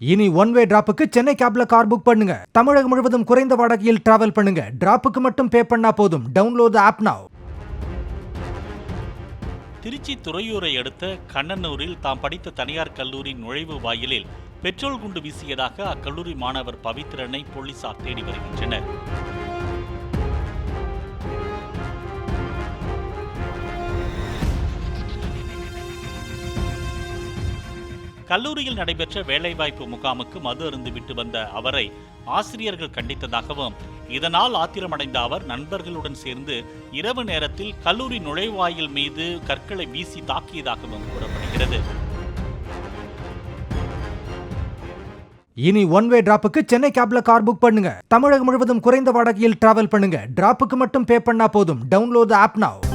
இனி one way டிராப்புக்கு Chennai கேப்ல car book பண்ணுங்க. தமிழகம் முழுவதும் குறைந்த வாடகையில் டிராவல் பண்ணுங்க. டிராப்புக்கு மட்டும் பே பண்ணா போதும். டவுன்லோட் தி ஆப் நவ. திருச்சி துறையூரை அடுத்த கண்ணனூரில் தாம் படித்த தனியார் கல்லூரி நுழைவு வாயிலில் பெட்ரோல் குண்டு வீசியதாக அக்கல்லூரி மாணவர் பவித்ரனை போலீசார் தேடி வருகின்றனர். கல்லூரியில் நடைபெற்ற வேலைவாய்ப்பு முகாமுக்கு மது அருந்துவிட்டு வந்த அவரை ஆசிரியர்கள் கண்டித்ததாகவும், இதனால் ஆத்திரமடைந்த அவர் நண்பர்களுடன் சேர்ந்து இரவு நேரத்தில் கல்லூரி நுழைவாயில் மீது கற்களை வீசி தாக்கியதாகவும் கூறப்படுகிறது. இனி ஒன் வே டிராப்புக்கு சென்னை கேப்ல கார் புக் பண்ணுங்க. தமிழகம் முழுவதும் குறைந்த வாடகையில் டிராவல் பண்ணுங்க. டிராப்புக்கு மட்டும் பே பண்ணா போதும். டவுன்லோட் தி ஆப் நவ.